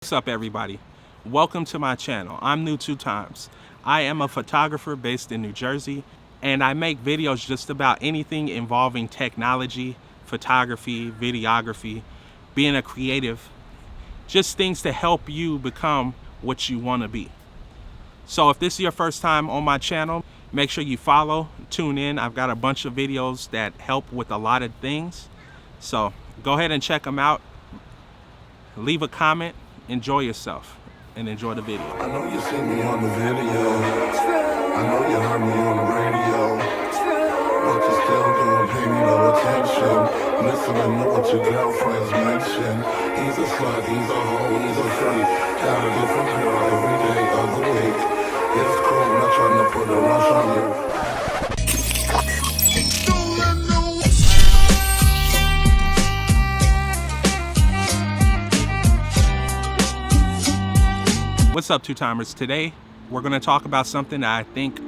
What's up, everybody? Welcome to my channel. I'm new 2 times. I am a photographer based in New Jersey, and I make videos just about anything involving technology, photography, videography, being a creative, just things to help you become what you want to be. So if this is your first time on my channel, make sure you follow, tune in. I've got a bunch of videos that help with a lot of things. So go ahead and check them out. Leave a comment. Enjoy yourself and enjoy the video. I know you see me on the video. I know you heard me on the radio. But you still don't pay me no attention. Listening to what your girlfriends mention. He's a slut, he's a hoe, he's a freak. Got a different girl every day of the week. It's cool, not trying to put a rush on you. What's up, 2-timers? Today, we're going to talk about something that I think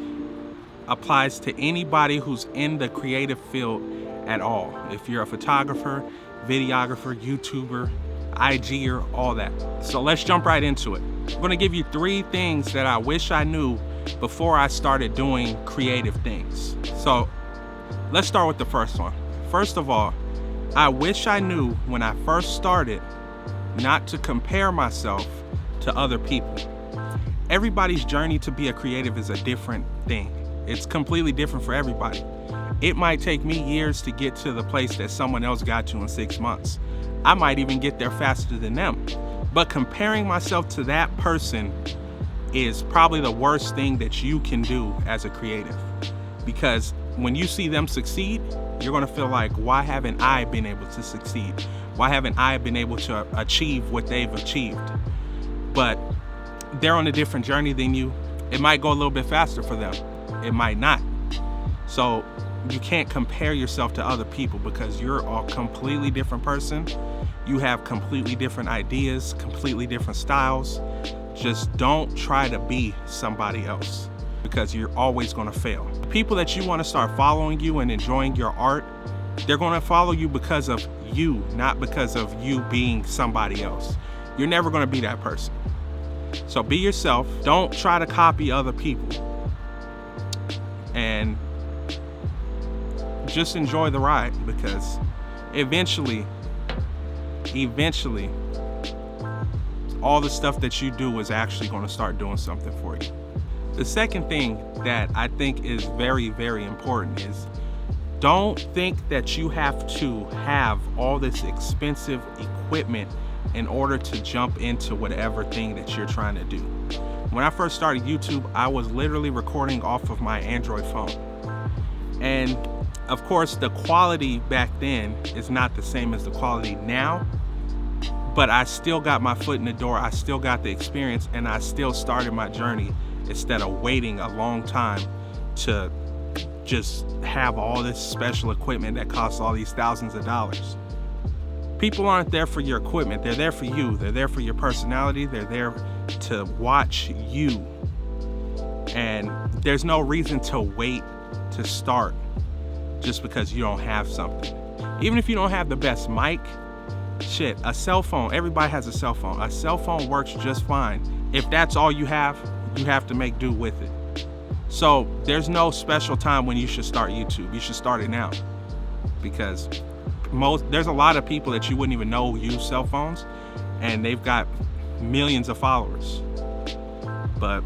applies to anybody who's in the creative field at all. If you're a photographer, videographer, YouTuber, IGer, all that. So let's jump right into it. I'm going to give you 3 things that I wish I knew before I started doing creative things. So let's start with the first one. First of all, I wish I knew when I first started not to compare myself to other people. Everybody's journey to be a creative is a different thing. It's completely different for everybody. It might take me years to get to the place that someone else got to in 6 months. I might even get there faster than them. But comparing myself to that person is probably the worst thing that you can do as a creative. Because when you see them succeed, you're gonna feel like, why haven't I been able to succeed? Why haven't I been able to achieve what they've achieved? But they're on a different journey than you. It might go a little bit faster for them. It might not. So you can't compare yourself to other people because you're a completely different person. You have completely different ideas, completely different styles. Just don't try to be somebody else because you're always gonna fail. The people that you wanna start following you and enjoying your art, they're gonna follow you because of you, not because of you being somebody else. You're never gonna be that person. So be yourself. Don't try to copy other people. And just enjoy the ride because eventually, all the stuff that you do is actually gonna start doing something for you. The second thing that I think is very, very important is don't think that you have to have all this expensive equipment in order to jump into whatever thing that you're trying to do. When I first started YouTube, I was literally recording off of my Android phone. And of course, the quality back then is not the same as the quality now, but I still got my foot in the door, I still got the experience, and I still started my journey instead of waiting a long time to just have all this special equipment that costs all these thousands of dollars. People aren't there for your equipment, they're there for you. They're there for your personality, they're there to watch you. And there's no reason to wait to start just because you don't have something. Even if you don't have the best mic, shit, a cell phone, everybody has a cell phone. A cell phone works just fine. If that's all you have to make do with it. So there's no special time when you should start YouTube. You should start it now because there's a lot of people that you wouldn't even know use cell phones and they've got millions of followers. But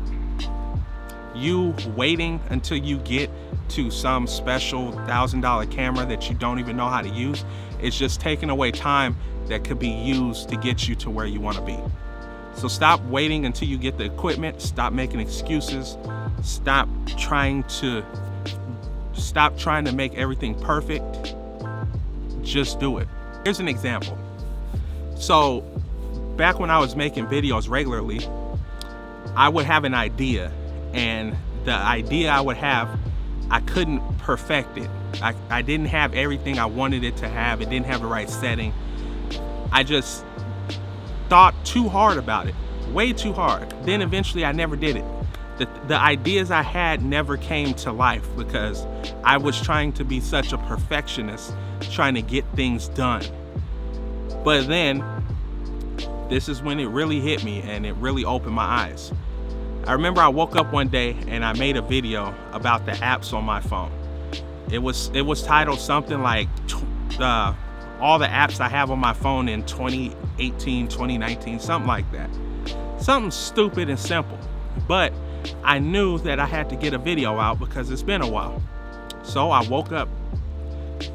you waiting until you get to some special $1,000 camera that you don't even know how to use, it's just taking away time that could be used to get you to where you want to be. So stop waiting until you get the equipment, stop making excuses, stop trying to make everything perfect. Just do it. Here's an example. So back when I was making videos regularly, I would have an idea, and the idea I would have, I couldn't perfect it. I didn't have everything I wanted it to have. It didn't have the right setting. I just thought too hard about it, way too hard. Then eventually I never did it. The ideas I had never came to life because I was trying to be such a perfectionist, trying to get things done. But then this is when it really hit me and it really opened my eyes. I remember I woke up one day and I made a video about the apps on my phone. It was titled something like all the apps I have on my phone in 2018, 2019, something like that. Something stupid and simple, but I knew that I had to get a video out because it's been a while. So I woke up,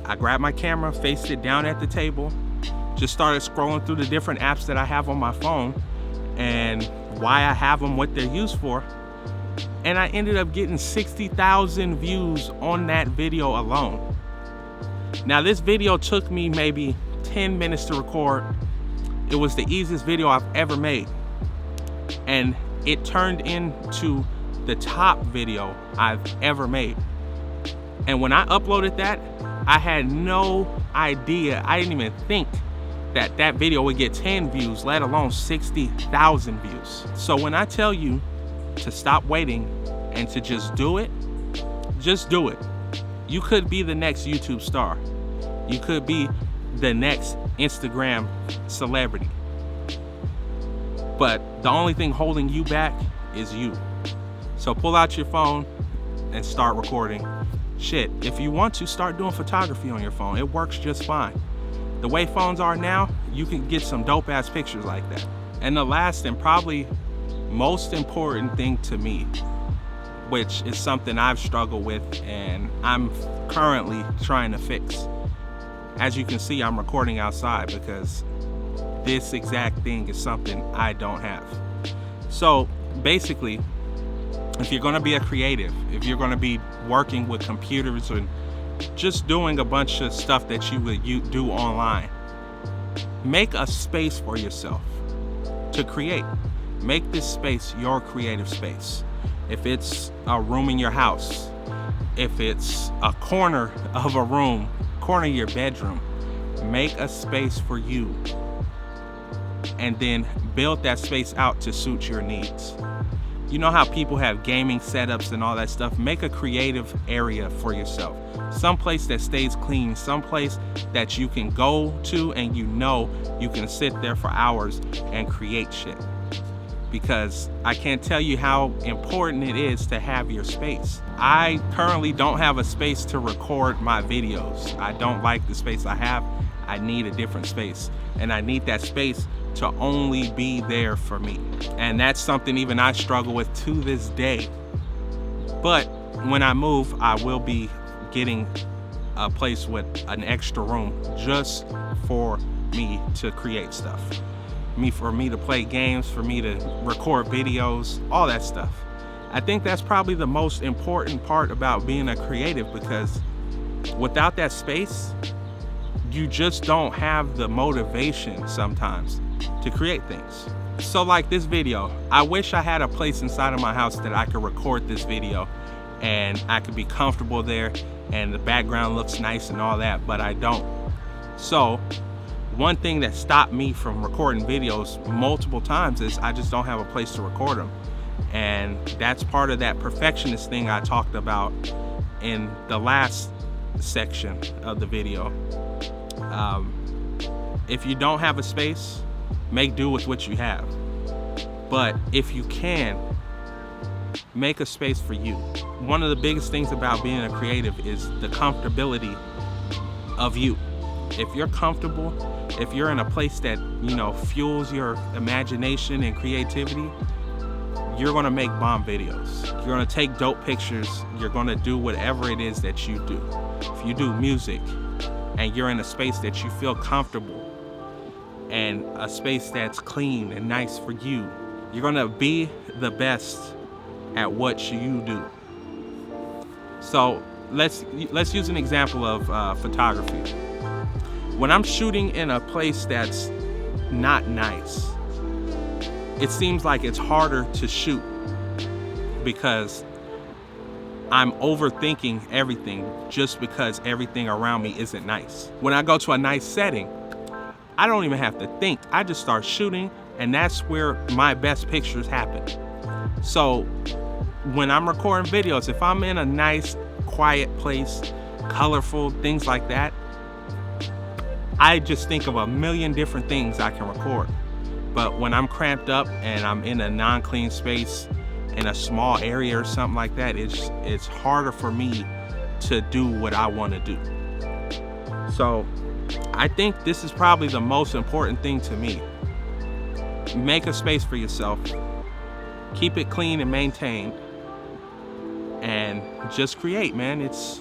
I grabbed my camera, faced it down at the table, just started scrolling through the different apps that I have on my phone and why I have them, what they're used for. And I ended up getting 60,000 views on that video alone. Now this video took me maybe 10 minutes to record. It was the easiest video I've ever made. And it turned into the top video I've ever made. And when I uploaded that, I had no idea, I didn't even think that that video would get 10 views, let alone 60,000 views. So when I tell you to stop waiting and to just do it, just do it. You could be the next YouTube star. You could be the next Instagram celebrity. But the only thing holding you back is you. So pull out your phone and start recording. Shit, if you want to, start doing photography on your phone. It works just fine. The way phones are now, you can get some dope ass pictures like that. And the last and probably most important thing to me, which is something I've struggled with and I'm currently trying to fix. As you can see, I'm recording outside because this exact thing is something I don't have. So basically, if you're gonna be a creative, if you're gonna be working with computers and just doing a bunch of stuff that you would do online, make a space for yourself to create. Make this space your creative space. If it's a room in your house, if it's a corner of a room, corner of your bedroom, make a space for you and then build that space out to suit your needs. You know how people have gaming setups and all that stuff? Make a creative area for yourself. Someplace that stays clean, someplace that you can go to and you know you can sit there for hours and create shit. Because I can't tell you how important it is to have your space. I currently don't have a space to record my videos. I don't like the space I have. I need a different space. And I need that space to only be there for me. And that's something even I struggle with to this day. But when I move, I will be getting a place with an extra room just for me to create stuff. For me to play games, for me to record videos, all that stuff. I think that's probably the most important part about being a creative, because without that space, you just don't have the motivation sometimes to create things. So like this video, I wish I had a place inside of my house that I could record this video and I could be comfortable there and the background looks nice and all that, but I don't. So one thing that stopped me from recording videos multiple times is I just don't have a place to record them. And that's part of that perfectionist thing I talked about in the last section of the video. If you don't have a space, make do with what you have. But if you can, make a space for you. One of the biggest things about being a creative is the comfortability of you. If you're comfortable, if you're in a place that, you know, fuels your imagination and creativity, you're gonna make bomb videos. You're gonna take dope pictures. You're gonna do whatever it is that you do. If you do music and you're in a space that you feel comfortable and a space that's clean and nice for you, you're gonna be the best at what you do. So let's use an example of photography. When I'm shooting in a place that's not nice, it seems like it's harder to shoot because I'm overthinking everything just because everything around me isn't nice. When I go to a nice setting, I don't even have to think. I just start shooting, and that's where my best pictures happen. So when I'm recording videos, if I'm in a nice, quiet place, colorful, things like that, I just think of a million different things I can record. But when I'm cramped up and I'm in a non-clean space in a small area or something like that, it's harder for me to do what I want to do. So I think this is probably the most important thing to me. Make a space for yourself. Keep it clean and maintained. And just create, man. It's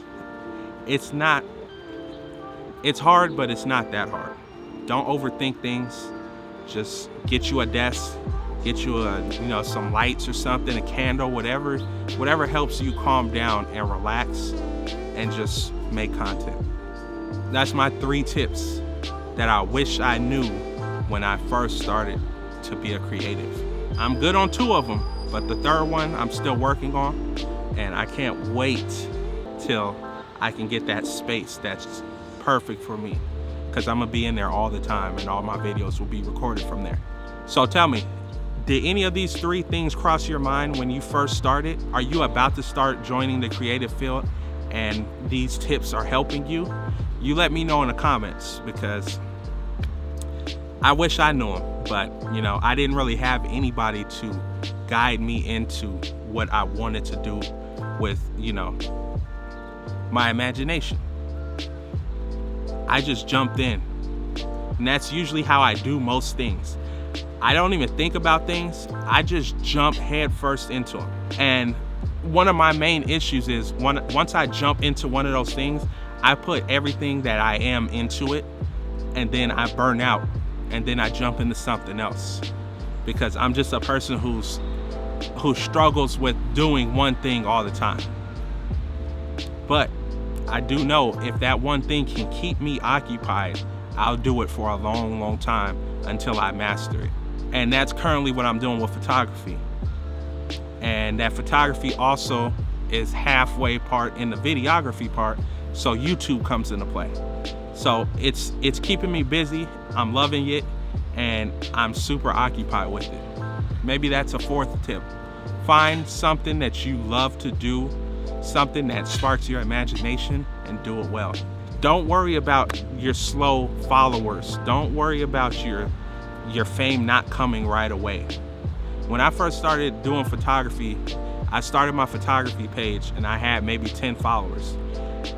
hard, but it's not that hard. Don't overthink things. Just get you a desk, get you some lights or something, a candle, whatever helps you calm down and relax and just make content. That's my 3 tips that I wish I knew when I first started to be a creative. I'm good on 2 of them, but the 3rd one I'm still working on, and I can't wait till I can get that space that's perfect for me, because I'm gonna be in there all the time and all my videos will be recorded from there. So tell me, did any of these 3 things cross your mind when you first started? Are you about to start joining the creative field and these tips are helping you? You let me know in the comments, because I wish I knew them, but I didn't really have anybody to guide me into what I wanted to do with my imagination. I just jumped in, and that's usually how I do most things. I don't even think about things, I just jump head first into them. And one of my main issues is once I jump into one of those things, I put everything that I am into it, and then I burn out, and then I jump into something else, because I'm just a person who struggles with doing one thing all the time. But I do know if that one thing can keep me occupied, I'll do it for a long, long time until I master it. And that's currently what I'm doing with photography. And that photography also is halfway part in the videography part, so YouTube comes into play. So it's keeping me busy, I'm loving it, and I'm super occupied with it. Maybe that's a 4th tip. Find something that you love to do, something that sparks your imagination, and do it well. Don't worry about your slow followers. Don't worry about your fame not coming right away. When I first started doing photography, I started my photography page and I had maybe 10 followers.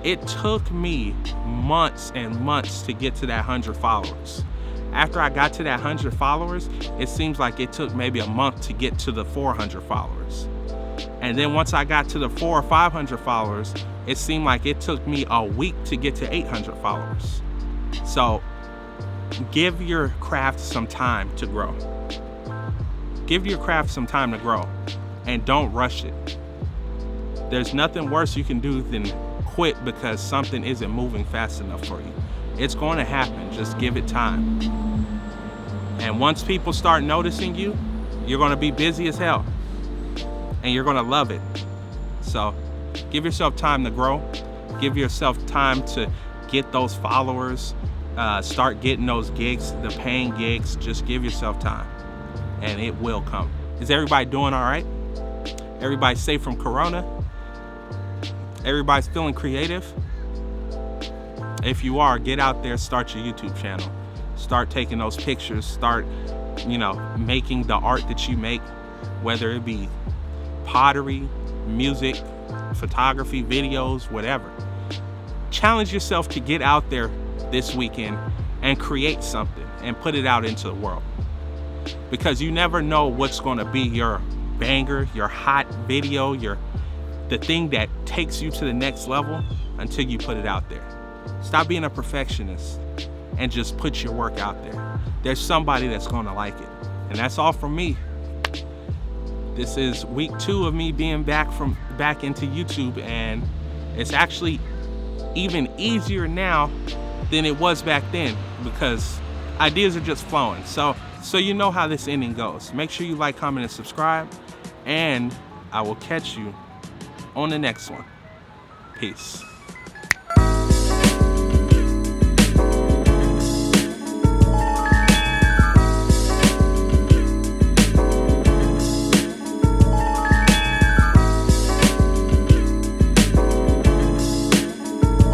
It took me months and months to get to that 100 followers. After I got to that 100 followers, it seems like it took maybe a month to get to the 400 followers. And then once I got to the 400 or 500 followers, it seemed like it took me a week to get to 800 followers. So give your craft some time to grow. Give your craft some time to grow, and don't rush it. There's nothing worse you can do than quit because something isn't moving fast enough for you. It's going to happen, just give it time. And once people start noticing you, you're going to be busy as hell, and you're going to love it. So give yourself time to grow. Give yourself time to get those followers, start getting those gigs, the paying gigs. Just give yourself time, and it will come. Is everybody doing all right? Everybody safe from Corona? Everybody's feeling creative? If you are, get out there, start your YouTube channel. Start taking those pictures, start, making the art that you make, whether it be pottery, music, photography, videos, whatever. Challenge yourself to get out there this weekend and create something and put it out into the world. Because you never know what's gonna be your banger, your hot video, the thing that takes you to the next level until you put it out there. Stop being a perfectionist and just put your work out there. There's somebody that's gonna like it. And that's all from me. This is week 2 of me being back into YouTube, and it's actually even easier now than it was back then because ideas are just flowing. So you know how this ending goes. Make sure you like, comment, and subscribe, and I will catch you on the next one. Peace.